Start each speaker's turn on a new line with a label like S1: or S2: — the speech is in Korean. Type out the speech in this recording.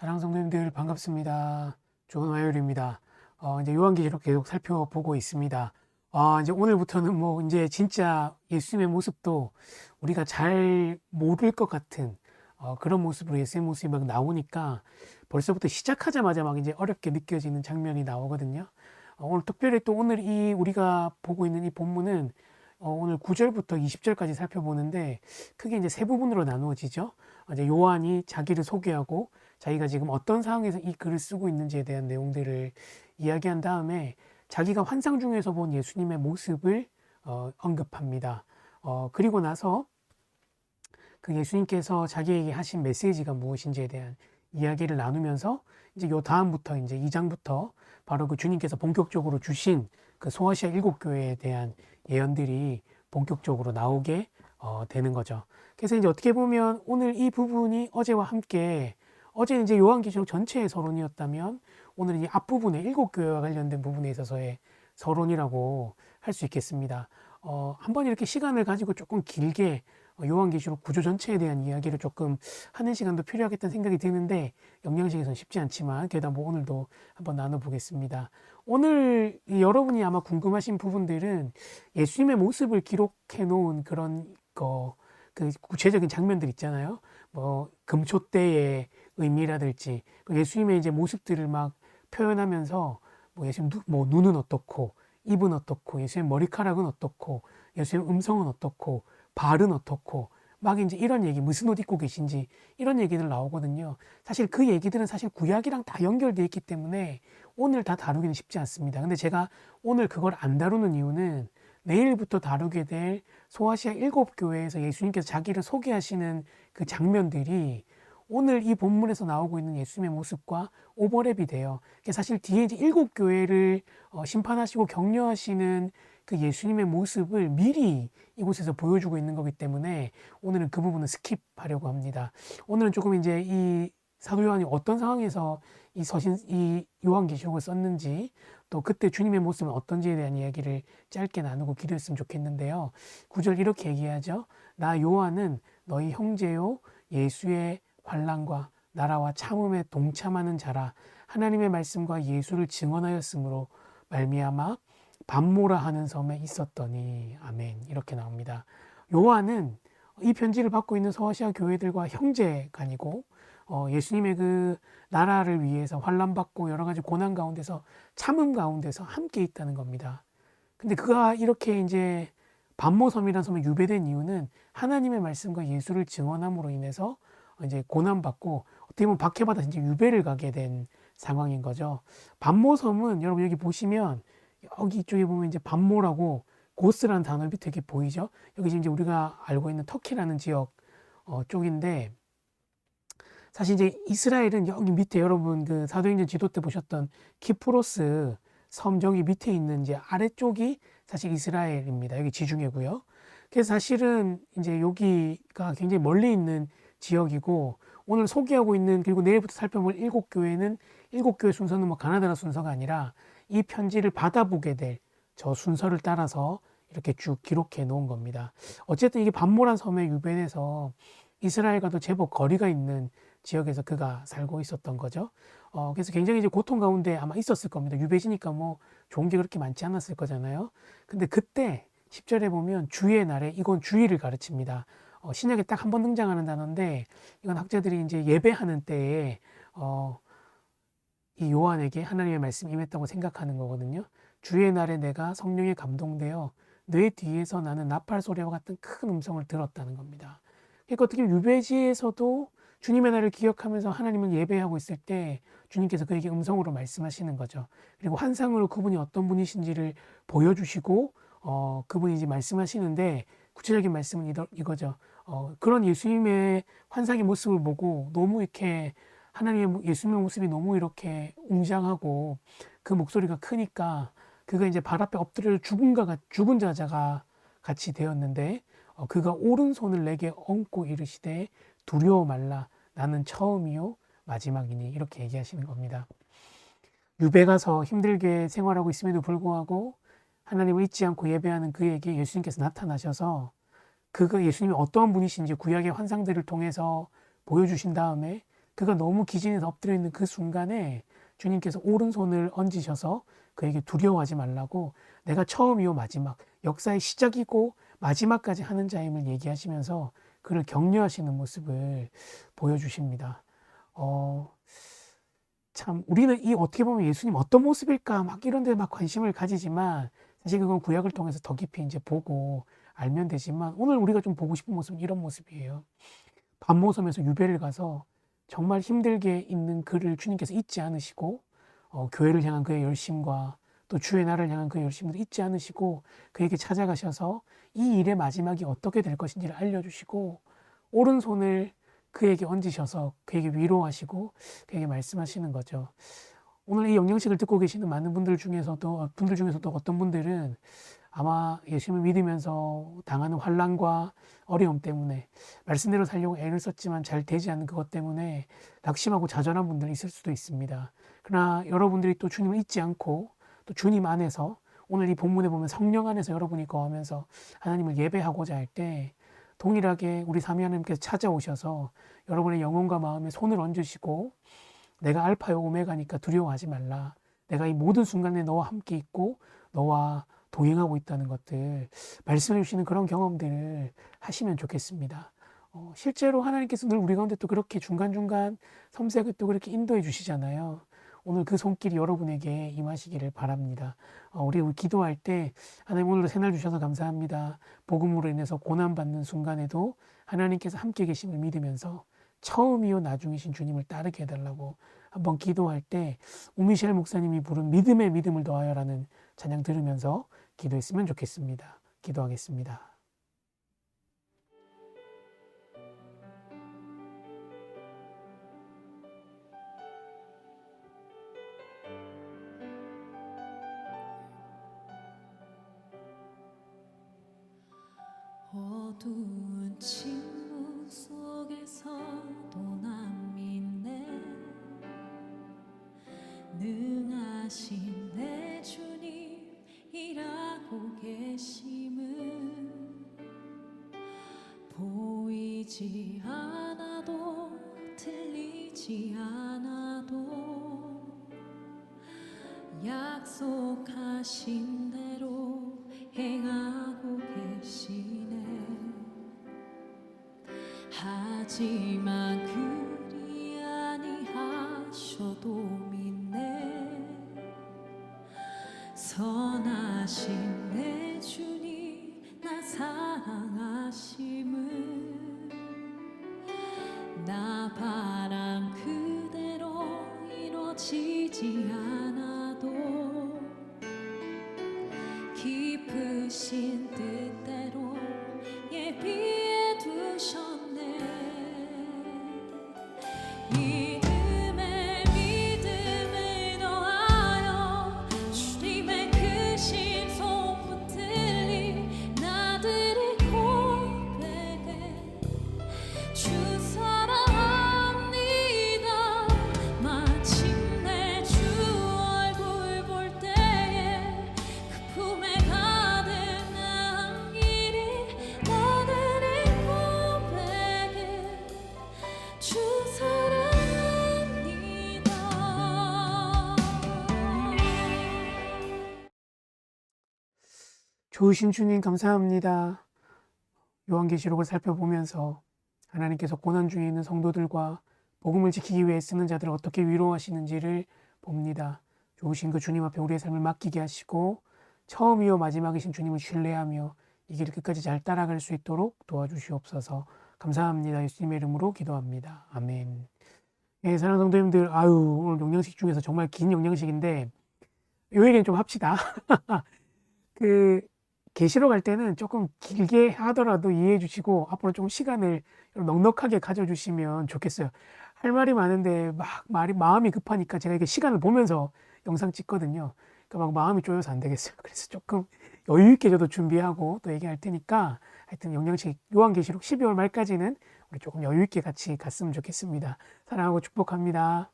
S1: 사랑 성도님들 반갑습니다. 좋은 화요일입니다. 이제 요한계시록 계속 살펴보고 있습니다. 이제 오늘부터는 뭐 이제 진짜 예수님의 모습도 우리가 잘 모를 것 같은 그런 모습으로 예수님의 모습이 막 나오니까 벌써부터 시작하자마자 막 이제 어렵게 느껴지는 장면이 나오거든요. 오늘 특별히 또 오늘 이 우리가 보고 있는 이 본문은 오늘 9절부터 20절까지 살펴보는데 크게 이제 세 부분으로 나누어지죠. 이제 요한이 자기를 소개하고 자기가 지금 어떤 상황에서 이 글을 쓰고 있는지에 대한 내용들을 이야기한 다음에 자기가 환상 중에서 본 예수님의 모습을 언급합니다. 그리고 나서 그 예수님께서 자기에게 하신 메시지가 무엇인지에 대한 이야기를 나누면서 이제 요 다음부터 이제 2장부터 바로 그 주님께서 본격적으로 주신 그 소아시아 일곱 교회에 대한 예언들이 본격적으로 나오게 되는 거죠. 그래서 이제 어떻게 보면 오늘 이 부분이 어제와 함께 어제는 이제 요한계시록 전체의 서론이었다면 오늘은 이 앞부분에 일곱 교회와 관련된 부분에 있어서의 서론이라고 할 수 있겠습니다. 한번 이렇게 시간을 가지고 조금 길게 요한계시록 구조 전체에 대한 이야기를 조금 하는 시간도 필요하겠다는 생각이 드는데 영양식에서는 쉽지 않지만 게다가 뭐 오늘도 한번 나눠보겠습니다. 오늘 여러분이 아마 궁금하신 부분들은 예수님의 모습을 기록해 놓은 그런 그 구체적인 장면들 있잖아요. 뭐 금초대의 의미라든지 예수님의 이제 모습들을 막 표현하면서 뭐 예수님 뭐 눈은 어떻고 입은 어떻고 예수님 머리카락은 어떻고 예수님 음성은 어떻고 발은 어떻고 막 이제 이런 얘기 무슨 옷 입고 계신지 이런 얘기들 나오거든요. 사실 그 얘기들은 사실 구약이랑 다 연결되어 있기 때문에 오늘 다 다루기는 쉽지 않습니다. 근데 제가 오늘 그걸 안 다루는 이유는 내일부터 다루게 될 소아시아 일곱 교회에서 예수님께서 자기를 소개하시는 그 장면들이 오늘 이 본문에서 나오고 있는 예수님의 모습과 오버랩이 돼요. 사실 뒤에 이제 일곱 교회를 심판하시고 격려하시는 그 예수님의 모습을 미리 이곳에서 보여주고 있는 거기 때문에 오늘은 그 부분은 스킵하려고 합니다. 오늘은 조금 이제 이 사도 요한이 어떤 상황에서 이 요한계시록을 썼는지 또 그때 주님의 모습은 어떤지에 대한 이야기를 짧게 나누고 기도했으면 좋겠는데요. 9절 이렇게 얘기하죠. 나 요한은 너희 형제요 예수의 환난과 나라와 참음에 동참하는 자라 하나님의 말씀과 예수를 증언하였으므로 말미암아 밤모라 하는 섬에 있었더니 아멘 이렇게 나옵니다. 요한은 이 편지를 받고 있는 소아시아 교회들과 형제간이고 예수님의 그 나라를 위해서 환난받고 여러 가지 고난 가운데서 참음 가운데서 함께 있다는 겁니다. 근데 그가 이렇게 이제 반모섬이라는 섬에 유배된 이유는 하나님의 말씀과 예수를 증언함으로 인해서 이제 고난받고 어떻게 보면 박해받아 이제 유배를 가게 된 상황인 거죠. 반모섬은 여러분 여기 보시면 여기 이쪽에 보면 이제 반모라고 고스라는 단어 밑에 이렇게 보이죠? 여기 지금 이제 우리가 알고 있는 터키라는 지역 쪽인데 사실 이제 이스라엘은 여기 밑에 여러분 그 사도행전 지도 때 보셨던 키프로스 섬 저기 밑에 있는 이제 아래쪽이 사실 이스라엘입니다. 여기 지중해고요. 그래서 사실은 이제 여기가 굉장히 멀리 있는 지역이고 오늘 소개하고 있는 그리고 내일부터 살펴볼 일곱 교회는 일곱 교회 순서는 뭐 가나다라 순서가 아니라 이 편지를 받아보게 될 저 순서를 따라서 이렇게 쭉 기록해 놓은 겁니다. 어쨌든 이게 반모란 섬에 유배돼서 이스라엘과도 제법 거리가 있는 지역에서 그가 살고 있었던 거죠. 그래서 굉장히 이제 고통 가운데 아마 있었을 겁니다. 유배지니까 뭐 좋은 게 그렇게 많지 않았을 거잖아요. 근데 그때 10절에 보면 주의 날에 이건 주의를 가르칩니다. 신약에 딱 한 번 등장하는 단어인데 이건 학자들이 이제 예배하는 때에 이 요한에게 하나님의 말씀이 임했다고 생각하는 거거든요. 주의 날에 내가 성령에 감동되어 뇌 뒤에서 나는 나팔 소리와 같은 큰 음성을 들었다는 겁니다. 그러니까 어떻게 유배지에서도 주님의 날을 기억하면서 하나님을 예배하고 있을 때 주님께서 그에게 음성으로 말씀하시는 거죠. 그리고 환상으로 그분이 어떤 분이신지를 보여주시고 그분이 이제 말씀하시는데 구체적인 말씀은 이거죠. 그런 예수님의 환상의 모습을 보고 너무 이렇게 하나님의 예수님의 모습이 너무 이렇게 웅장하고 그 목소리가 크니까 그가 이제 발 앞에 엎드려 죽은 자가 같이 되었는데 그가 오른손을 내게 얹고 이르시되 두려워 말라 나는 처음이요 마지막이니 이렇게 얘기하시는 겁니다. 유배 가서 힘들게 생활하고 있음에도 불구하고 하나님을 잊지 않고 예배하는 그에게 예수님께서 나타나셔서 그가 예수님이 어떠한 분이신지 구약의 환상들을 통해서 보여주신 다음에 그가 너무 기진에서 엎드려 있는 그 순간에 주님께서 오른손을 얹으셔서 그에게 두려워하지 말라고, 내가 처음이요 마지막, 역사의 시작이고 마지막까지 하는 자임을 얘기하시면서 그를 격려하시는 모습을 보여주십니다. 어, 참 우리는 이 어떻게 보면 예수님 어떤 모습일까 막 이런 데 막 관심을 가지지만, 사실 그건 구약을 통해서 더 깊이 이제 보고 알면 되지만, 오늘 우리가 좀 보고 싶은 모습은 이런 모습이에요. 밤모섬에서 유배를 가서 정말 힘들게 있는 그를 주님께서 잊지 않으시고, 교회를 향한 그의 열심과 또 주의 나라를 향한 그의 열심을 잊지 않으시고 그에게 찾아가셔서 이 일의 마지막이 어떻게 될 것인지를 알려주시고, 오른손을 그에게 얹으셔서 그에게 위로하시고 그에게 말씀하시는 거죠. 오늘 이 영양식을 듣고 계시는 많은 분들 중에서도 어떤 분들은 아마 예수님을 믿으면서 당하는 환난과 어려움 때문에, 말씀대로 살려고 애를 썼지만 잘 되지 않는 그것 때문에 낙심하고 좌절한 분들이 있을 수도 있습니다. 그러나 여러분들이 또 주님을 잊지 않고 또 주님 안에서, 오늘 이 본문에 보면 성령 안에서 여러분이 거하면서 하나님을 예배하고자 할 때, 동일하게 우리 삼위 하나님께서 찾아오셔서 여러분의 영혼과 마음에 손을 얹으시고, 내가 알파요 오메가니까 두려워하지 말라, 내가 이 모든 순간에 너와 함께 있고 너와 동행하고 있다는 것들 말씀해 주시는 그런 경험들을 하시면 좋겠습니다. 실제로 하나님께서 늘 우리 가운데 또 그렇게 중간중간 섬세하게 또 그렇게 인도해 주시잖아요. 오늘 그 손길이 여러분에게 임하시기를 바랍니다. 우리 기도할 때, 하나님 오늘도 새날 주셔서 감사합니다, 복음으로 인해서 고난받는 순간에도 하나님께서 함께 계심을 믿으면서 처음이요 나중이신 주님을 따르게 해달라고 한번 기도할 때, 오미셸 목사님이 부른 믿음에 믿음을 더하여라는 찬양 들으면서 기도했으면 좋겠습니다. 기도하겠습니다.
S2: 어두운 침묵 속에서도 난 믿네, 능하신 내 주님 일하고 계심을. 보이지 않아도 들리지 않아도 약속하신 대로 행하고 계시네. 하지만 그리 아니하셔도 믿네, 선하신 내 주님 나 사랑하심을. 나 바람 그대로 이루어지지 않아도 깊으신 뜻대로 예비해 두셨네. 믿음에 믿음을 더하여 주님의 크신 손 붙들리 나들이 고백해 주 사랑합니다. 마침내 주 얼굴 볼 때에 그 품에 가득 난 일이 나들이 고백해 주 사랑합니다.
S1: 좋으신 주님 감사합니다. 요한계시록을 살펴보면서 하나님께서 고난 중에 있는 성도들과 복음을 지키기 위해 쓰는 자들을 어떻게 위로하시는지를 봅니다. 좋으신 그 주님 앞에 우리의 삶을 맡기게 하시고 처음이요 마지막이신 주님을 신뢰하며 이 길을 끝까지 잘 따라갈 수 있도록 도와주시옵소서. 감사합니다. 예수님의 이름으로 기도합니다. 아멘. 예, 사랑하는 성도님들, 오늘 영양식 중에서 정말 긴 영양식인데 요 얘기는 좀 합시다. 그 계시록 할 때는 조금 길게 하더라도 이해해 주시고 앞으로 좀 시간을 넉넉하게 가져주시면 좋겠어요. 할 말이 많은데 막 마음이 급하니까 제가 이게 시간을 보면서 영상 찍거든요. 그러니까 막 마음이 쪼여서 안 되겠어요. 그래서 조금 여유 있게 저도 준비하고 또 얘기할 테니까, 하여튼 영양식 요한계시록 12월 말까지는 우리 조금 여유 있게 같이 갔으면 좋겠습니다. 사랑하고 축복합니다.